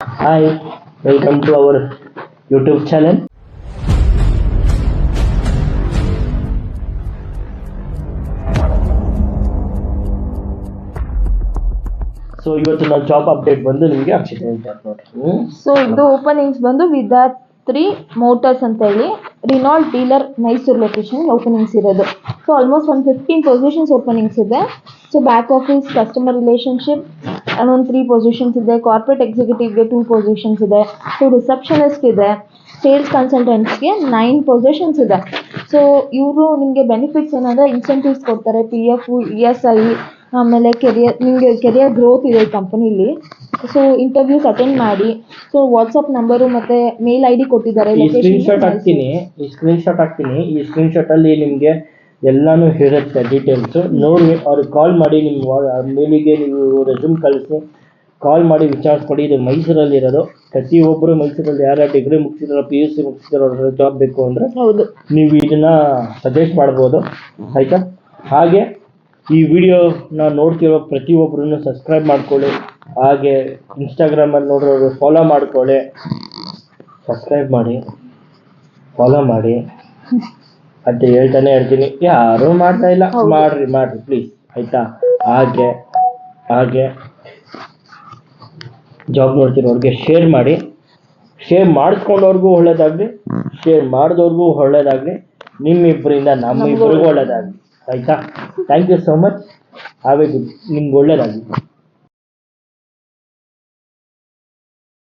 Hi, welcome to our YouTube channel. So ಇವತ್ತು ನಾವು job update ಬಂದು ನಿಮಗೆ ಅಕ್ಷಿತ ಹೇಳ್ತಾರೆ ನೋಡಿ. ಸೊ ಇದು ಓಪನಿಂಗ್ಸ್ ಬಂದು ವಿಧಾತ್ರಿ ಮೋಟರ್ಸ್ ಅಂತ ಹೇಳಿ ರಿನಾಲ್ಟ್ ಡೀಲರ್ ಮೈಸೂರು ಲೊಕೇಶನ್ ಓಪನಿಂಗ್ಸ್ ಇರೋದು. ಸೊ ಆಲ್ಮೋಸ್ಟ್ ಒಂದು 15 ಪೊಸಿಷನ್ಸ್ ಓಪನಿಂಗ್ಸ್ ಇದೆ. So back office customer relationship ಒಂದು 3 ಪೊಸಿಷನ್ಸ್ ಇದೆ. ಕಾರ್ಪೊರೇಟ್ ಎಕ್ಸಿಕ್ಯೂಟಿವ್ಗೆ 2 ಪೊಸಿಷನ್ಸ್ ಇದೆ. ಸೊ ರಿಸೆಪ್ಷನಿಸ್ಟ್ ಇದೆ. ಸೇಲ್ಸ್ ಕನ್ಸಲ್ಟೆಂಟ್ಸ್ಗೆ 9 ಪೊಸಿಷನ್ಸ್ ಇದೆ. ಸೊ ಇವರು ನಿಮಗೆ ಬೆನಿಫಿಟ್ಸ್ ಏನಂದರೆ ಇನ್ಸೆಂಟಿವ್ಸ್ ಕೊಡ್ತಾರೆ, PF, ESI, ಆಮೇಲೆ ನಿಮಗೆ ಕೆರಿಯರ್ ಗ್ರೋತ್ ಇದೆ ಈ ಕಂಪನಿಲಿ. ಸೊ ಇಂಟರ್ವ್ಯೂಸ್ ಅಟೆಂಡ್ ಮಾಡಿ. ಸೊ ವಾಟ್ಸಪ್ ನಂಬರು ಮತ್ತು ಮೇಲ್ ID ಕೊಟ್ಟಿದ್ದಾರೆ. ಸ್ಕ್ರೀನ್ಶಾಟ್ ಹಾಕ್ತೀನಿ. ಈ ಸ್ಕ್ರೀನ್ಶಾಟ್ ಅಲ್ಲಿ ನಿಮಗೆ ಎಲ್ಲಾನು ಇರುತ್ತೆ ಡೀಟೇಲ್ಸ್ ನೋಡಿ. ಅವ್ರಿಗೆ ಕಾಲ್ ಮಾಡಿ ನಿಮ್ಮ ಮೇಲಿಗೆ ನೀವು ರೆಸ್ಯೂಮ್ ಕಳಿಸಿ ಕಾಲ್ ಮಾಡಿ ವಿಚಾರಿಸ್ಕೊಡಿ. ಇದು ಮೈಸೂರಲ್ಲಿ ಇರೋದು. ಪ್ರತಿಯೊಬ್ಬರು ಮೈಸೂರಲ್ಲಿ ಯಾರ್ಯಾರು ಡಿಗ್ರಿ ಮುಗಿಸಿದಾರೋ PUC ಮುಗಿಸಿದಾರೋ ಜಾಬ್ ಬೇಕು ಅಂದರೆ ನೀವು ಇದನ್ನ ಸಜೆಸ್ಟ್ ಮಾಡ್ಬೋದು, ಆಯಿತಾ. ಹಾಗೆ ಈ ವಿಡಿಯೋನ ನೋಡ್ತಿರೋ ಪ್ರತಿಯೊಬ್ಬರೂ ಸಬ್ಸ್ಕ್ರೈಬ್ ಮಾಡ್ಕೊಳ್ಳಿ. ಹಾಗೆ ಇನ್ಸ್ಟಾಗ್ರಾಮಲ್ಲಿ ನೋಡೋರು ಫಾಲೋ ಮಾಡ್ಕೊಳ್ಳಿ, ಸಬ್ಸ್ಕ್ರೈಬ್ ಮಾಡಿ, ಫಾಲೋ ಮಾಡಿ ಅಂತ ಹೇಳ್ತಾನೆ ಇರ್ತೀನಿ. ಯಾರೂ ಮಾಡ್ತಾ ಇಲ್ಲ, ಮಾಡ್ರಿ ಪ್ಲೀಸ್, ಆಯಿತಾ. ಹಾಗೆ ಜಾಬ್ ನೋಡ್ತಿರೋರಿಗೆ ಶೇರ್ ಮಾಡಿ. ಶೇರ್ ಮಾಡಿಸ್ಕೊಂಡವ್ರಿಗೂ ಒಳ್ಳೇದಾಗಲಿ, ಶೇರ್ ಮಾಡಿದವ್ರಿಗೂ ಒಳ್ಳೇದಾಗಲಿ, ನಿಮ್ಮಿಬ್ಬರಿಂದ ನಮ್ಮಿಬ್ಬರಿಗೂ ಒಳ್ಳೇದಾಗಲಿ, ಆಯಿತಾ. Thank you so much. ನಿಮ್ಗೆ ಒಳ್ಳೇದಾಗಲಿ.